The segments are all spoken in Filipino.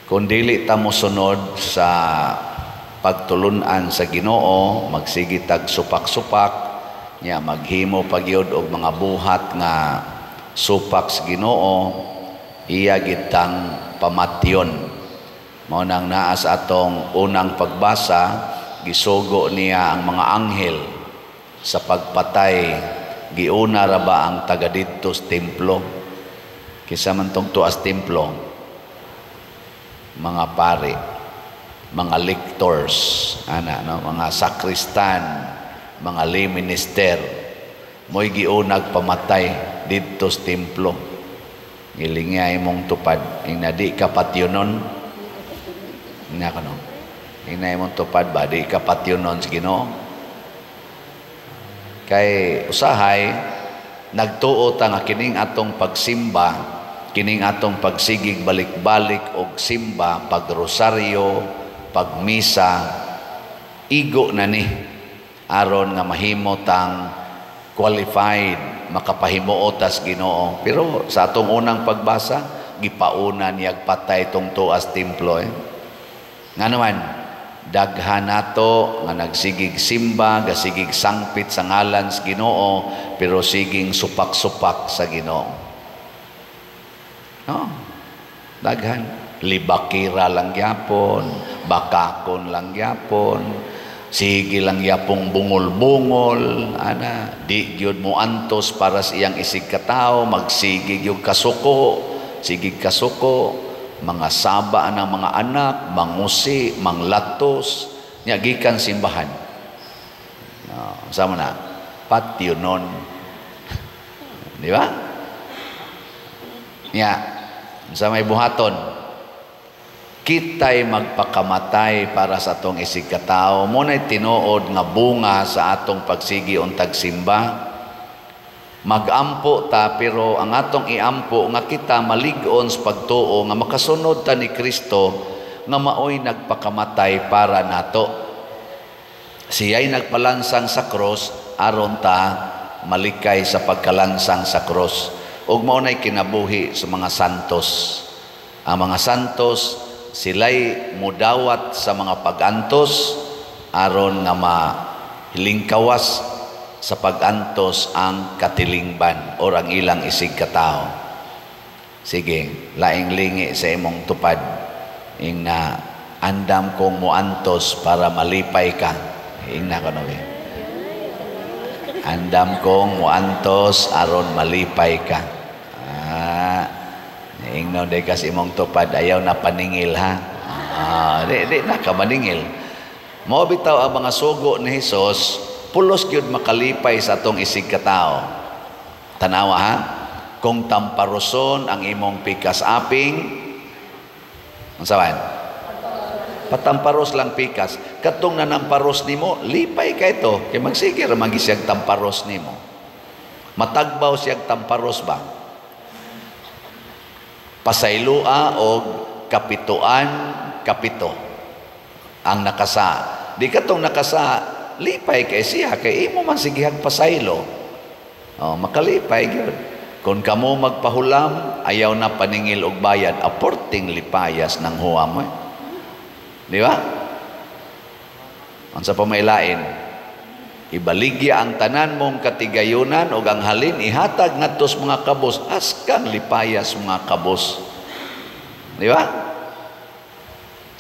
Kung dili ta mo sunod sa pagtulunan sa Ginoo, magsige tag supak-supak, nya maghimo pagyud og mga buhat nga supak sa Ginoo, iya gitang pamatyon. Mao nang naa sa atong unang pagbasa, gisugo niya ang mga anghel sa pagpatay. Giuna ra ba ang taga didto sa templo? Kisa man tong tuas templo, mga pari, mga lictors, mga sakristan, mga lay minister, mo'y giunag pamatay didto sa templo. Ngilingay mong tupad, di ka patyonon, hinay mong tupad ba, di ka patyonon sa Ginoo. Kay usahay, nagtuo ta nga kining atong pagsimba, kining atong pagsigig balik-balik og simba, pagrosaryo, pagmisa, igo na ni aron nga mahimo tang qualified makapahimuotas Ginoo. Pero sa atong unang pagbasa, gipauna niyag patay tong tuas templo. Nga naman, daghan nato nga nagsigig simba, gasigig sangpit sa ngalan sa Ginoo, pero siging supak-supak sa Ginoo. Daghan, libakira lang yapon, bakakon lang yapon, sige lang yapong bungol-bungol, di gyud mo antos para sa iyang isig katao, magsigig yung kasuko, sigig kasuko, mga saba ng mga anak, mangusi, manglatos, nya gikan simbahan. Sama na, patyonon. Di ba? Nya, sa may buhaton, kita'y magpakamatay para sa atong isig katao. Muna'y tinuod nga bunga sa atong pagsigi untag simba. Magampo ta, pero ang atong iampo nga kita malig-on sa pagtuo nga makasunod ta ni Kristo nga maoy nagpakamatay para nato. Siya'y nagpalansang sa cross aron ta malikay sa pagkalansang sa cross. Ug mao nay kinabuhi sa mga santos. Ang mga santos sila'y mudawat sa mga pagantos aron nga mahilingkawas sa pagantos ang katilingban o ang ilang isig katao. Sige, laing lingi sa imong tupad ing na andam kong muantos para malipay ka. Ing na ko nawe. Andam kong muantos aron malipay ka. Ing no de kas imong tupad ayaw na paningil ha. Di na ka maningil. Mao bitaw ang mga sugo ni Hesus, pulos gyud makalipay sa atong isig katao. Tanawa ha, kung tamparoson ang imong pikas aping, unsawan? Patamparos lang pikas. Katong nanamparos nimo, lipay ka ito. Kaya magsigir magi siyag tamparos nimo. Matagbaw siyag tamparos ba? Pasaylua o kapituan, kapito ang nakasa. Di katong nakasa, lipay kay siya, kay imo man sigihag pasaylo. Makalipay gyud. Kung kamo magpahulam, ayaw na paningil og bayad, aporting lipayas ng huwam mo. Di ba? Ang sa pamailain, ibaligya ang tanan mong katigayunan o ang halin, ihatag ngadtos mga kabos, askang lipayas mga kabos. Di ba?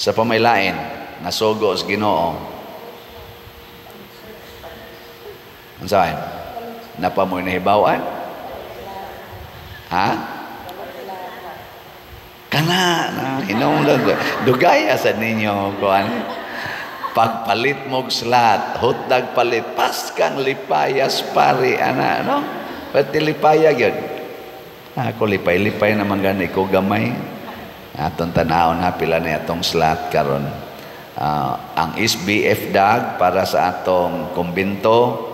Sa pamailain, nasugo sa Ginoo. Ang saan? Napamoy na hibawan? Ha? Kana na hinungdag dugaya sa ninyo kuan pagpalit mog slat hutdag palit paskang lipayas pari ana no pati lipaya gyud ako lipay naman gani ko gamay aton tanawon ha pila ni atong slat karon ang SBF dag para sa atong kumbento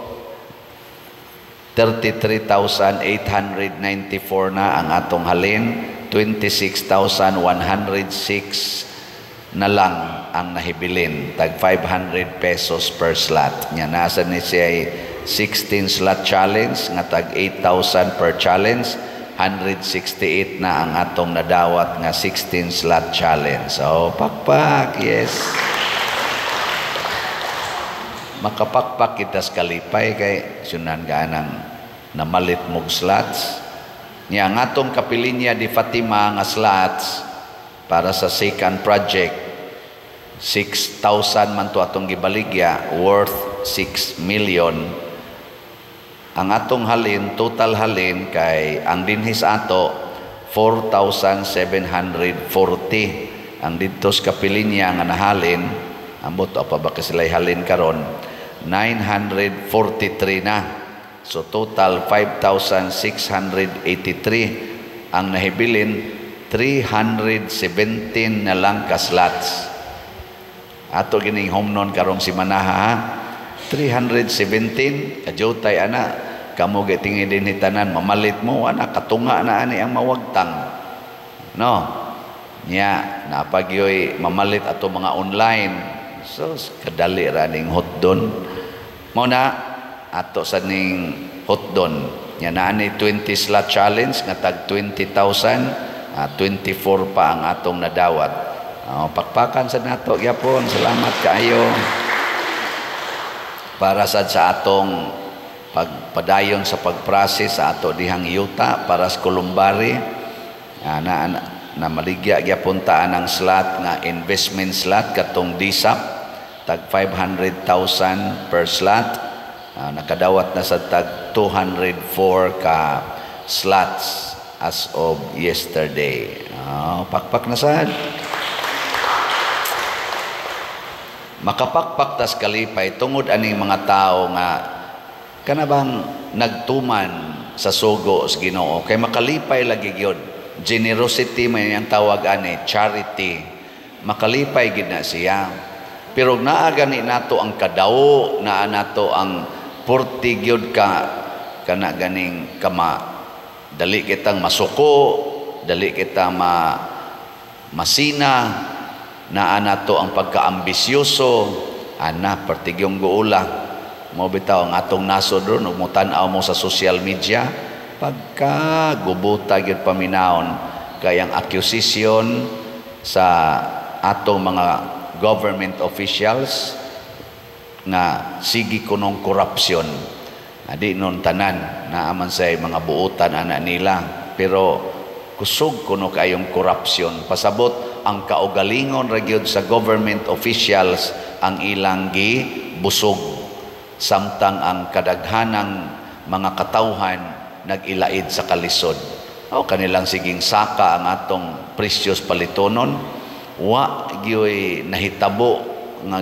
33,894 na ang atong halin, 26,106 na lang ang nahibilin, tag 500 pesos per slot. Nya nasa ni siya 16 slot challenge nga tag 8,000 per challenge, 168 na ang atong nadawat nga 16 slot challenge. So, pakpak, yes. Makapakpak kita sa kalipay kay sunan ganang namalit mog slots. Nya ang atong kapilinya di Fatima nga slots para sa second project 6,000 man to atong gibaligya worth 6 million. Ang atong halin, total halin kay ang dinhis ato 4,740. Ang dito sa kapilinya nga nahalin, ambot pa ba sila'y halin karon 943 na. So total 5,683. Ang nahibilin 317 na lang ka slots. Ato gining home nun karong si Manaha 317 kajutay ana kamo gitingin din ni tanan mamalit mo ana katunga na ani ang mawagtang no nya napagyoy mamalit ato mga online so kadali ra ning hotdon mo na ato sa ning hotdon nya naani 20 slot challenge nga tag 20,000 24 pa ang atong nadawat pakpakan sa nato gyapon salamat kaayo para sa atong pagpadayon sa pagprocess sa ato dihang yuta para sa Kulumbari na maligya gyapon ang slot nga investment slot katong DSAP tag 500,000 per slot nakadawat na sa tag 204 ka slots as of yesterday pakpak na sad makapakpak tas kalipay tungod aning mga tao nga kanabang nagtuman sa sugo sa Ginoo kay makalipay lagi gyud generosity may ang tawag ani charity makalipay gid na siya pero naa gani nato ang kadawo naa nato ang purti gyud ka kana ganing kama dali kitang masuko dali kita masina naa nato ang pagkaambisyoso ana partigyong guula mo bitaw ang atong nasod ron ug mutan-aw mo sa social media pagka gubuta gyud paminawon kay ang accusation sa atong mga government officials na sige kunong korupsyon di nun tanan naaman say mga buutan ana nila pero kusog kuno kayong korupsyon pasabot ang kaugalingon ra gyud sa government officials ang ilang gibusog samtang ang kadaghanang mga katawhan nagilaid sa kalisod o kanilang siging saka ang atong precious palitonon wa gyoy nahitabo nga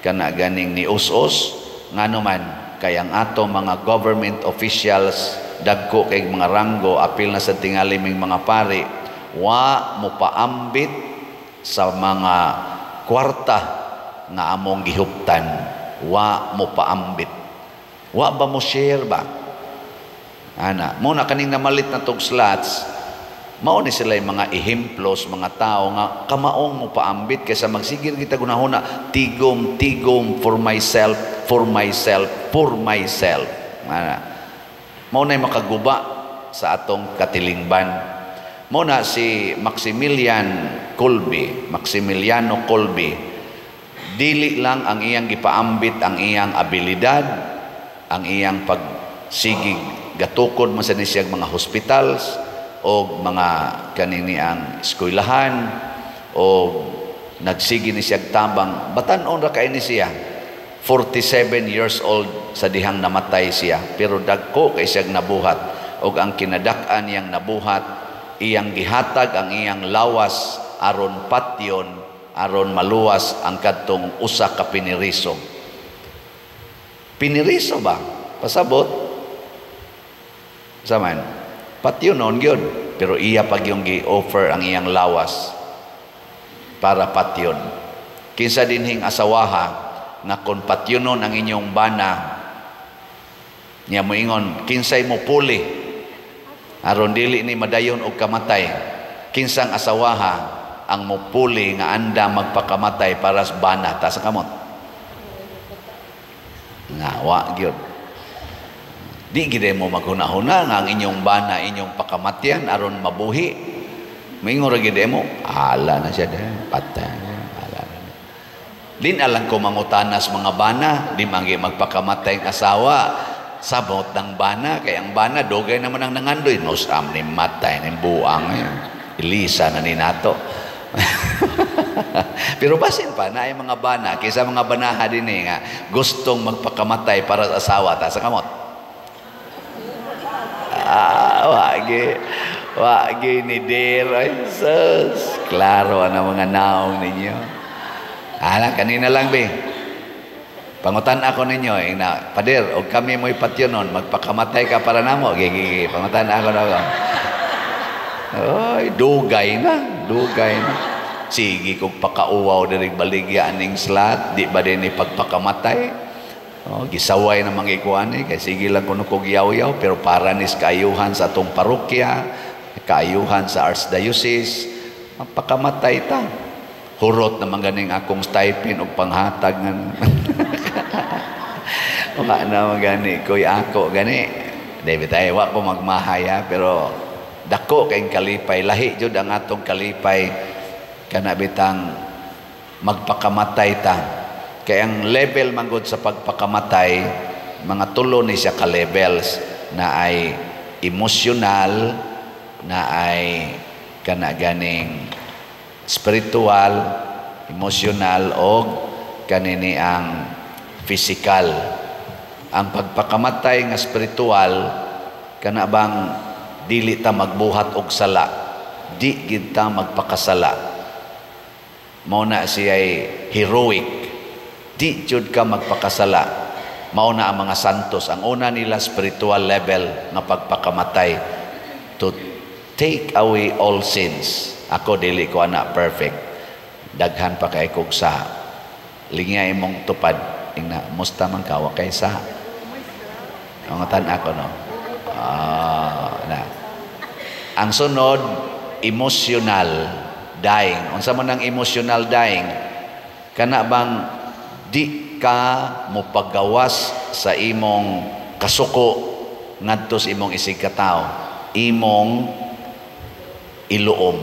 kana ganing ni us-us ngano man kay ang atong mga government officials dagko kay mga ranggo apil na sa tingali ming mga pari wa mo paambit sa mga kwarta nga among gihuptan wa mo paambit wa ba mo share ba ana mo na kaning namalit na tog slots mao ni sila yung mga ehemplos mga tao nga kamaong mo paambit kaysa magsigil kita gunahuna tigom for myself ana mao na makaguba sa atong katilingban mo na si Maximiliano Kolbe dili lang ang iyang gipaambit ang iyang abilidad ang iyang pagsigig gatukod man sa nisiyag mga hospitals o mga kanini ang eskwelahan o nagsigi ni siyag tabang batan-on ra kay ni siya 47 years old sa dihang namatay siya pero dagko kay siyag nabuhat og ang kinadak-an niyang nabuhat iyang gihatag ang iyang lawas aron patyon aron maluwas ang kadtong usa ka piniriso ba pasabot saman patyonon gyud pero iya pag yung gi-offer ang iyang lawas para patyon kinsa dinhing asawaha nga kon patyonon ang inyong bana niya moingon kinsay mo puli aron dili ni madayon og kamatay kinsang asawaha ang mupuli nga anda magpakamatay para sa bana ta sa kamot nga wa gyud Di gid mo maghuna-huna nga ang inyong bana inyong pakamatyan aron mabuhi. Mingon ra gid mo, ala na siya dahil patay. Ala na. Din alang ko mangutanas mga bana, di mangi magpakamatay ang asawa. Sabot ng bana, kay ang bana dugay naman ang nangandoy. Nosam ni matay ni buang. Ilisa na ni nato. Pero basin pa na ay mga bana, kaysa mga banaha din nga gustong magpakamatay para sa asawa ta sa kamot. Wagi ni Dir. Ay, sus. Klaro ang mga naong ninyo. Kanina lang, be. Pangutan ako ninyo, Padir, o kami mo'y patyonon, magpakamatay ka para namo. Gigi, pangutan ako na ako. Ay, dugay na. Sige, kung pakauwaw na baligya aning slat, di ba din ipagpakamatay? Gisaway na mga ikuan kay sige lang kuno kog yaw-yaw pero para nis kaayuhan sa atong parokya, kaayuhan sa archdiocese, pakamatay ta. Hurot na ganing akong stipend og panghatag ngan. Wala na magani koy ako gani. David ay wa ko magmahaya pero dako kay kalipay lahi jud ang atong kalipay kana bitang magpakamatay ta. Kaya ang level manggod sa pagpakamatay, mga tulo ni siya ka-levels na ay emosyonal, na ay kanaganing spiritual, emosyonal, o kanini ang physical. Ang pagpakamatay nga spiritual, kana bang dili ta magbuhat og sala, di gid ta magpakasala. Mao na siya'y heroic. Di jud ka magpakasala. Mao na ang mga santos. Ang una nila spiritual level na pagpakamatay to take away all sins. Ako dili ko ana perfect. Daghan pa kay kog sa lingay mong tupad. Ingna musta man ka wa kay sa. Ang tan ako no. Na. Ang sunod emotional dying. Unsa man ang emotional dying? Kana bang di ka mopagawas sa imong kasuko ngadto sa imong isig katao, imong iluom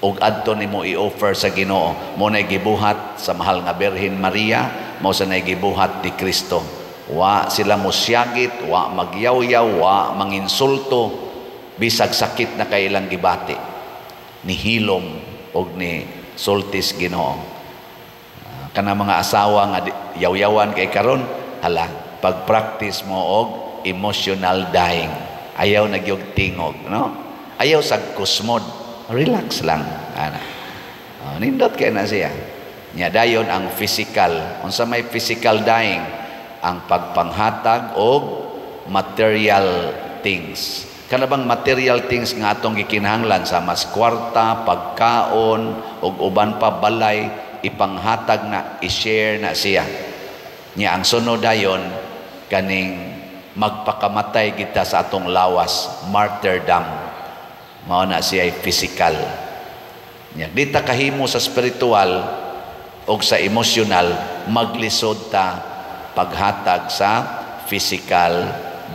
ug adto nimo i-offer sa Ginoo. Mo nay gibuhat sa mahal nga Birhen Maria, mao sa nay gibuhat ni Kristo. Wa sila mosyagit, wa magyaw-yaw, wa manginsulto bisag sakit na kay ilang gibati. Ni hilom og ni sultis Ginoo. Kana mga asawa nga yaw-yawan kay karon, hala, pag-practice mo og emotional dying. Ayaw nagyog tingog, no? Ayaw sa kusmod. Relax lang. Nindot kay na siya. Nya dayon ang physical. Unsa may physical dying? Ang pagpanghatag og material things. Kana bang material things nga atong gikinahanglan sa mas kwarta, pagkaon, ug uban pa balay, ipanghatag na, i-share na siya. Nya ang sunod dayon kaning magpakamatay kita sa atong lawas, martyrdom. Mao na siya ay physical. Nya di ta kahimo sa spiritual o sa emotional, maglisod ta paghatag sa physical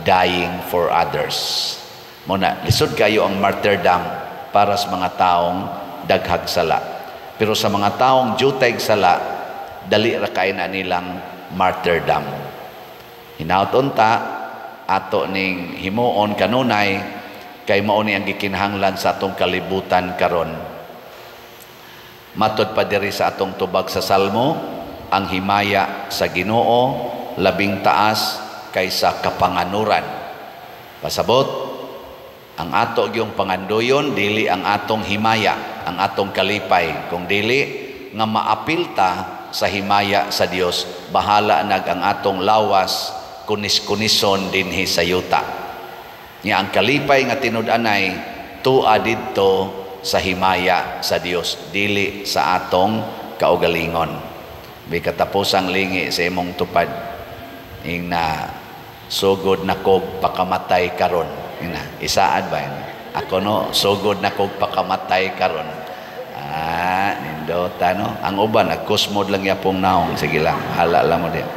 dying for others. Mao na lisod kayo ang martyrdom para sa mga taong daghag sala. Pero sa mga taong jutay sala, dali ra kay na nilang martyrdom. Hinaut-on ta ato ning himuon kanunay kay mao ni ang gikinahanglan sa atong kalibutan karon. Matod pa diri sa atong tubag sa Salmo, ang himaya sa Ginoo labing taas kaysa kapanganuran. Pasabot, ang ato yung pangandoyon dili ang atong himaya, ang atong kalipay, kung dili nga maapilta sa himaya sa Dios, bahala nag ang atong lawas kunis-kunison dinhi sa yuta. Nya ang kalipay nga tinud-anay tua didto sa himaya sa Dios, dili sa atong kaugalingon. Bi katapusang lingi sa imong tupad ing na sugod na kog pakamatay karon. Ina, isaad ba yun? Ako no, sugod na kog pakamatay karon. Nindota no. Ang uban nagkusmod lang yapong naong, sige lang, hala lang mo din.